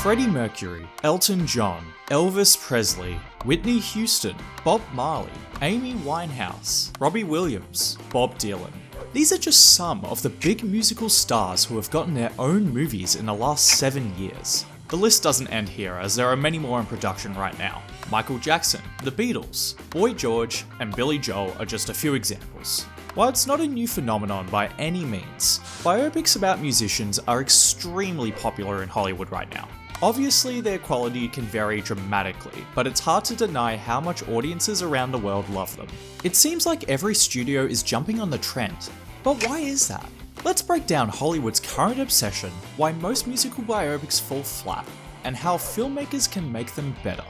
Freddie Mercury, Elton John, Elvis Presley, Whitney Houston, Bob Marley, Amy Winehouse, Robbie Williams, Bob Dylan. These are just some of the big musical stars who have gotten their own movies in the last 7 years. The list doesn't end here, as there are many more in production right now. Michael Jackson, The Beatles, Boy George, and Billy Joel are just a few examples. While it's not a new phenomenon by any means, biopics about musicians are extremely popular in Hollywood right now. Obviously, their quality can vary dramatically, but it's hard to deny how much audiences around the world love them. It seems like every studio is jumping on the trend, but why is that? Let's break down Hollywood's current obsession, why most musical biopics fall flat, and how filmmakers can make them better.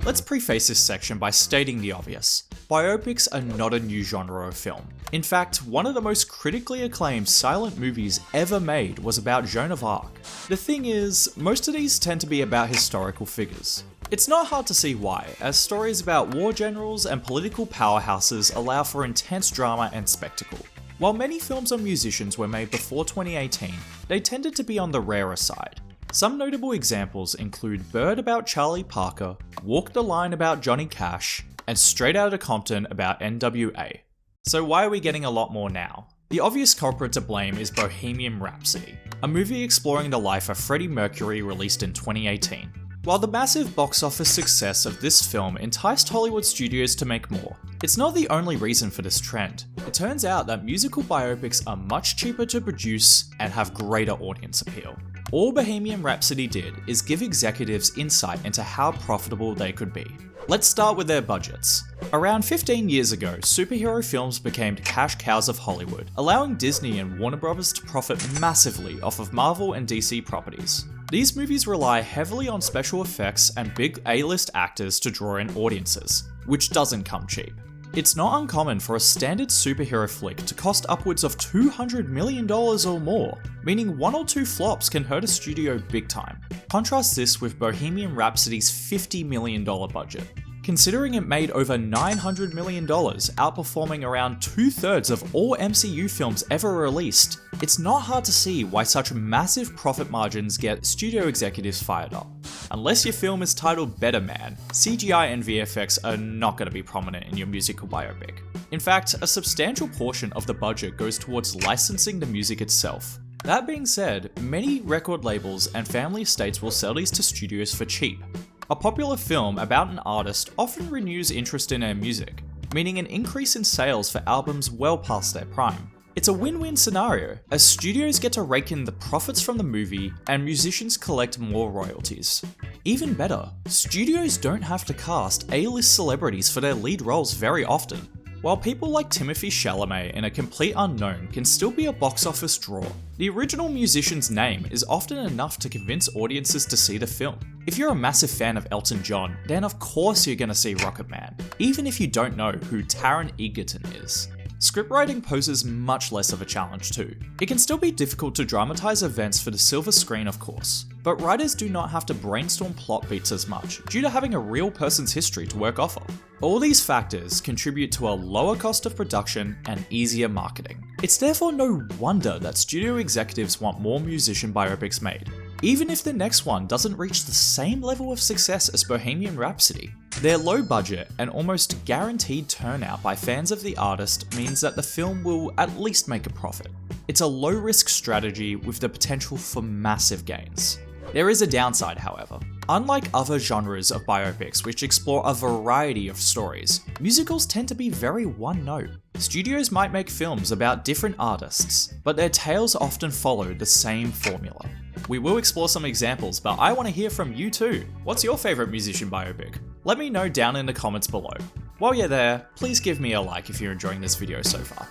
Let's preface this section by stating the obvious. Biopics are not a new genre of film. In fact, one of the most critically acclaimed silent movies ever made was about Joan of Arc. The thing is, most of these tend to be about historical figures. It's not hard to see why, as stories about war generals and political powerhouses allow for intense drama and spectacle. While many films on musicians were made before 2018, they tended to be on the rarer side. Some notable examples include Bird about Charlie Parker, Walk the Line about Johnny Cash, and Straight Outta Compton about NWA. So why are we getting a lot more now? The obvious culprit to blame is Bohemian Rhapsody, a movie exploring the life of Freddie Mercury released in 2018. While the massive box office success of this film enticed Hollywood studios to make more, it's not the only reason for this trend. It turns out that musical biopics are much cheaper to produce and have greater audience appeal. All Bohemian Rhapsody did is give executives insight into how profitable they could be. Let's start with their budgets. Around 15 years ago, superhero films became cash cows of Hollywood, allowing Disney and Warner Bros. To profit massively off of Marvel and DC properties. These movies rely heavily on special effects and big A-list actors to draw in audiences, which doesn't come cheap. It's not uncommon for a standard superhero flick to cost upwards of $200 million or more, meaning one or two flops can hurt a studio big time. Contrast this with Bohemian Rhapsody's $50 million budget. Considering it made over $900 million, outperforming around 2/3 of all MCU films ever released, it's not hard to see why such massive profit margins get studio executives fired up. Unless your film is titled Better Man, CGI and VFX are not going to be prominent in your musical biopic. In fact, a substantial portion of the budget goes towards licensing the music itself. That being said, many record labels and family estates will sell these to studios for cheap. A popular film about an artist often renews interest in their music, meaning an increase in sales for albums well past their prime. It's a win-win scenario, as studios get to rake in the profits from the movie and musicians collect more royalties. Even better, studios don't have to cast A-list celebrities for their lead roles very often. While people like Timothée Chalamet in A Complete Unknown can still be a box office draw, the original musician's name is often enough to convince audiences to see the film. If you're a massive fan of Elton John, then of course you're gonna see Rocket Man, even if you don't know who Taron Egerton is. Scriptwriting poses much less of a challenge too. It can still be difficult to dramatize events for the silver screen, of course, but writers do not have to brainstorm plot beats as much due to having a real person's history to work off of. All these factors contribute to a lower cost of production and easier marketing. It's therefore no wonder that studio executives want more musician biopics made, even if the next one doesn't reach the same level of success as Bohemian Rhapsody. Their low budget and almost guaranteed turnout by fans of the artist means that the film will at least make a profit. It's a low-risk strategy with the potential for massive gains. There is a downside, however. Unlike other genres of biopics which explore a variety of stories, musicals tend to be very one-note. Studios might make films about different artists, but their tales often follow the same formula. We will explore some examples, but I want to hear from you too. What's your favourite musician biopic? Let me know down in the comments below. While you're there, please give me a like if you're enjoying this video so far.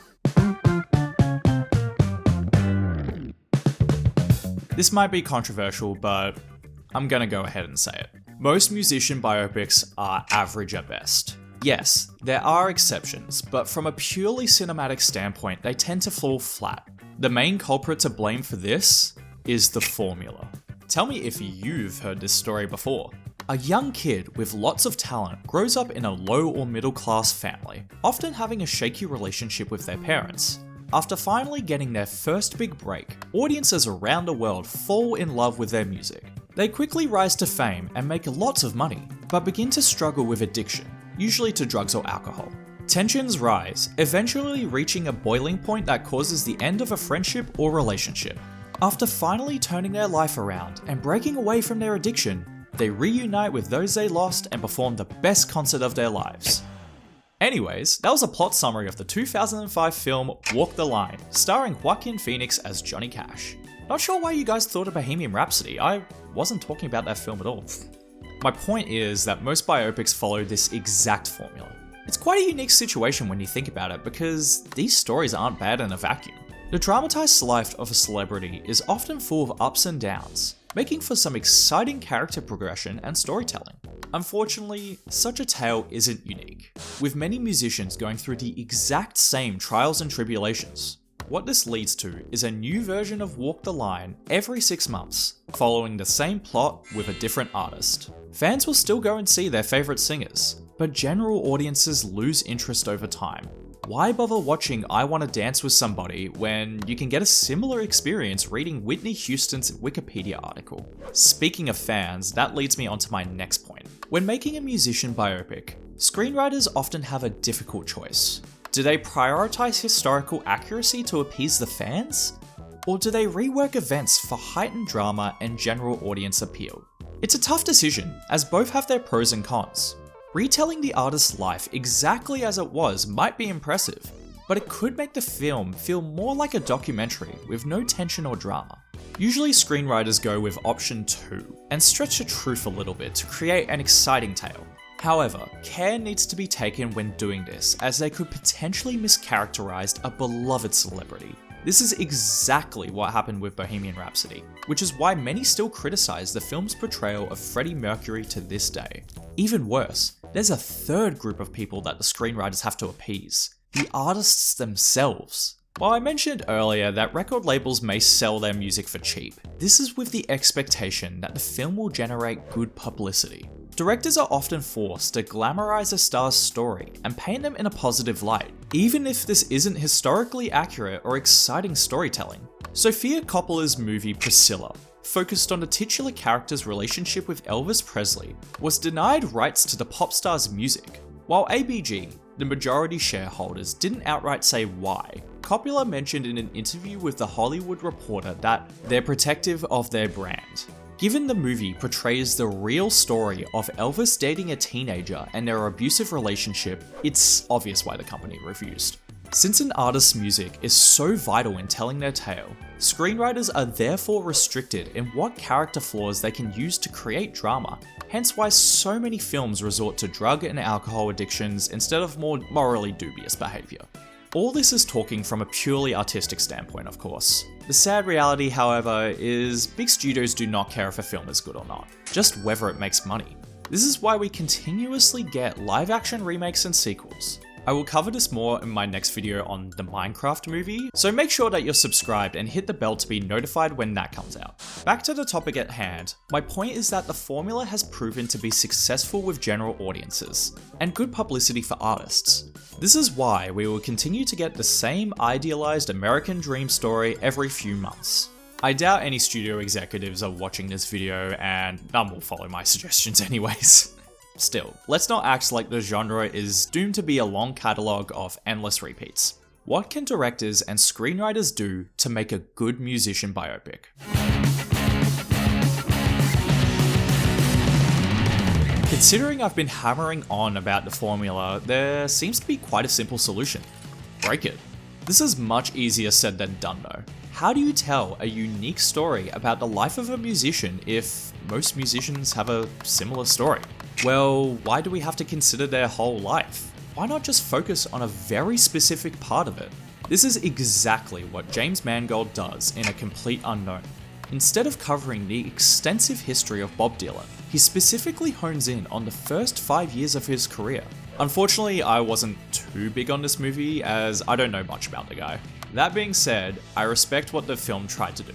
This might be controversial, but I'm gonna go ahead and say it. Most musician biopics are average at best. Yes, there are exceptions, but from a purely cinematic standpoint, they tend to fall flat. The main culprit to blame for this is the formula. Tell me if you've heard this story before. A young kid with lots of talent grows up in a low or middle class family, often having a shaky relationship with their parents. After finally getting their first big break, audiences around the world fall in love with their music. They quickly rise to fame and make lots of money, but begin to struggle with addiction, usually to drugs or alcohol. Tensions rise, eventually reaching a boiling point that causes the end of a friendship or relationship. After finally turning their life around and breaking away from their addiction, they reunite with those they lost and perform the best concert of their lives. Anyways, that was a plot summary of the 2005 film Walk the Line, starring Joaquin Phoenix as Johnny Cash. Not sure why you guys thought of Bohemian Rhapsody, I wasn't talking about that film at all. My point is that most biopics follow this exact formula. It's quite a unique situation when you think about it because these stories aren't bad in a vacuum. The dramatized life of a celebrity is often full of ups and downs, making for some exciting character progression and storytelling. Unfortunately, such a tale isn't unique, with many musicians going through the exact same trials and tribulations. What this leads to is a new version of Walk the Line every 6 months, following the same plot with a different artist. Fans will still go and see their favourite singers, but general audiences lose interest over time. Why bother watching I Wanna Dance with Somebody when you can get a similar experience reading Whitney Houston's Wikipedia article? Speaking of fans, that leads me on to my next point. When making a musician biopic, screenwriters often have a difficult choice. Do they prioritize historical accuracy to appease the fans? Or do they rework events for heightened drama and general audience appeal? It's a tough decision, as both have their pros and cons. Retelling the artist's life exactly as it was might be impressive, but it could make the film feel more like a documentary with no tension or drama. Usually screenwriters go with option 2 and stretch the truth a little bit to create an exciting tale. However, care needs to be taken when doing this, as they could potentially mischaracterize a beloved celebrity. This is exactly what happened with Bohemian Rhapsody, which is why many still criticize the film's portrayal of Freddie Mercury to this day. Even worse, there's a third group of people that the screenwriters have to appease: the artists themselves. While I mentioned earlier that record labels may sell their music for cheap, this is with the expectation that the film will generate good publicity. Directors are often forced to glamorize a star's story and paint them in a positive light, even if this isn't historically accurate or exciting storytelling. Sofia Coppola's movie Priscilla, focused on the titular character's relationship with Elvis Presley, was denied rights to the pop star's music. While ABG, the majority shareholders, didn't outright say why, Coppola mentioned in an interview with The Hollywood Reporter that they're protective of their brand. Given the movie portrays the real story of Elvis dating a teenager and their abusive relationship, it's obvious why the company refused. Since an artist's music is so vital in telling their tale, screenwriters are therefore restricted in what character flaws they can use to create drama, hence why so many films resort to drug and alcohol addictions instead of more morally dubious behaviour. All this is talking from a purely artistic standpoint, of course. The sad reality, however, is big studios do not care if a film is good or not, just whether it makes money. This is why we continuously get live-action remakes and sequels. I will cover this more in my next video on the Minecraft movie, so make sure that you're subscribed and hit the bell to be notified when that comes out. Back to the topic at hand, my point is that the formula has proven to be successful with general audiences, and good publicity for artists. This is why we will continue to get the same idealized American dream story every few months. I doubt any studio executives are watching this video, and none will follow my suggestions anyways. Still, let's not act like the genre is doomed to be a long catalogue of endless repeats. What can directors and screenwriters do to make a good musician biopic? Considering I've been hammering on about the formula, there seems to be quite a simple solution. Break it. This is much easier said than done though. How do you tell a unique story about the life of a musician if most musicians have a similar story? Well, why do we have to consider their whole life? Why not just focus on a very specific part of it? This is exactly what James Mangold does in A Complete Unknown. Instead of covering the extensive history of Bob Dylan, he specifically hones in on the first 5 years of his career. Unfortunately, I wasn't too big on this movie as I don't know much about the guy. That being said, I respect what the film tried to do.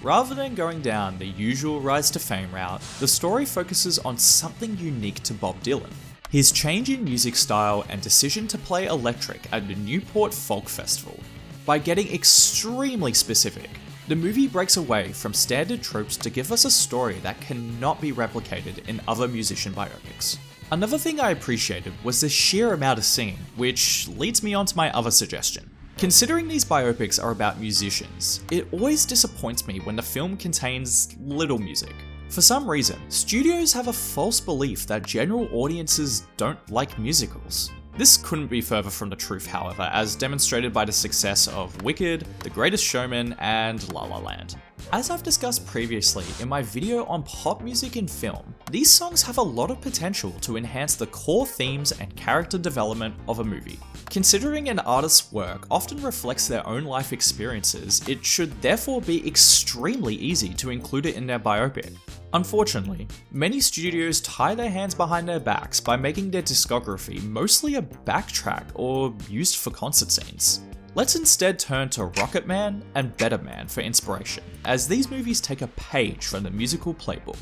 Rather than going down the usual rise to fame route, the story focuses on something unique to Bob Dylan. His change in music style and decision to play electric at the Newport Folk Festival. By getting extremely specific, the movie breaks away from standard tropes to give us a story that cannot be replicated in other musician biopics. Another thing I appreciated was the sheer amount of singing, which leads me on to my other suggestion. Considering these biopics are about musicians, it always disappoints me when the film contains little music. For some reason, studios have a false belief that general audiences don't like musicals. This couldn't be further from the truth, however, as demonstrated by the success of Wicked, The Greatest Showman, and La La Land. As I've discussed previously in my video on pop music in film, these songs have a lot of potential to enhance the core themes and character development of a movie. Considering an artist's work often reflects their own life experiences, it should therefore be extremely easy to include it in their biopic. Unfortunately, many studios tie their hands behind their backs by making their discography mostly a backtrack or used for concert scenes. Let's instead turn to Rocketman and Better Man for inspiration, as these movies take a page from the musical playbook.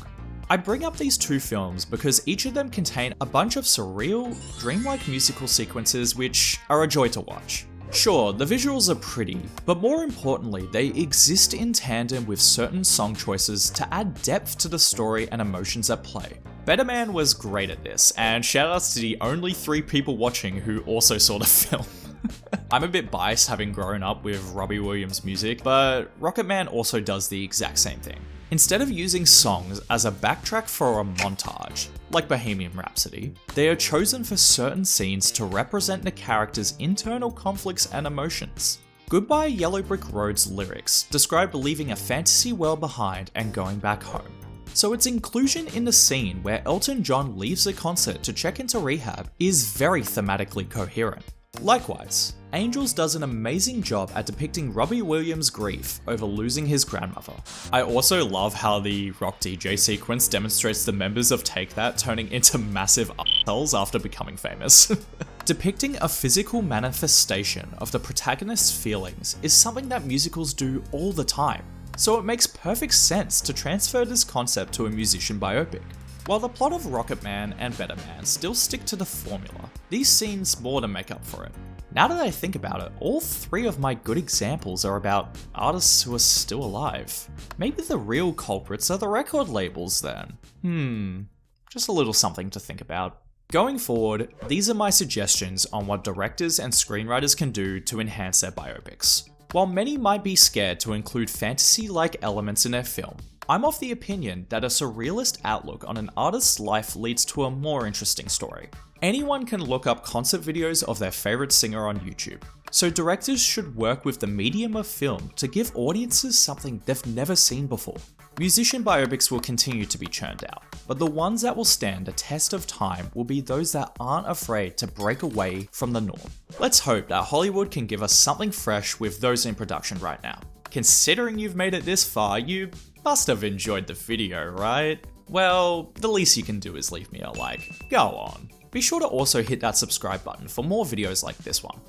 I bring up these two films because each of them contain a bunch of surreal, dreamlike musical sequences which are a joy to watch. Sure, the visuals are pretty, but more importantly, they exist in tandem with certain song choices to add depth to the story and emotions at play. Better Man was great at this, and shoutouts to the only 3 people watching who also saw the film. I'm a bit biased having grown up with Robbie Williams music, but Rocketman also does the exact same thing. Instead of using songs as a backtrack for a montage, like Bohemian Rhapsody, they are chosen for certain scenes to represent the character's internal conflicts and emotions. Goodbye Yellow Brick Road's lyrics describe leaving a fantasy world behind and going back home. So its inclusion in the scene where Elton John leaves the concert to check into rehab is very thematically coherent. Likewise, Angels does an amazing job at depicting Robbie Williams' grief over losing his grandmother. I also love how the rock DJ sequence demonstrates the members of Take That turning into massive assholes after becoming famous. Depicting a physical manifestation of the protagonist's feelings is something that musicals do all the time, so it makes perfect sense to transfer this concept to a musician biopic. While the plot of Rocketman and Better Man still stick to the formula, these scenes more than make up for it. Now that I think about it, all 3 of my good examples are about artists who are still alive. Maybe the real culprits are the record labels then. Just a little something to think about. Going forward, these are my suggestions on what directors and screenwriters can do to enhance their biopics. While many might be scared to include fantasy-like elements in their film, I'm of the opinion that a surrealist outlook on an artist's life leads to a more interesting story. Anyone can look up concert videos of their favorite singer on YouTube, so directors should work with the medium of film to give audiences something they've never seen before. Musician biopics will continue to be churned out, but the ones that will stand the test of time will be those that aren't afraid to break away from the norm. Let's hope that Hollywood can give us something fresh with those in production right now. Considering you've made it this far, you must have enjoyed the video, right? Well, the least you can do is leave me a like. Go on. Be sure to also hit that subscribe button for more videos like this one.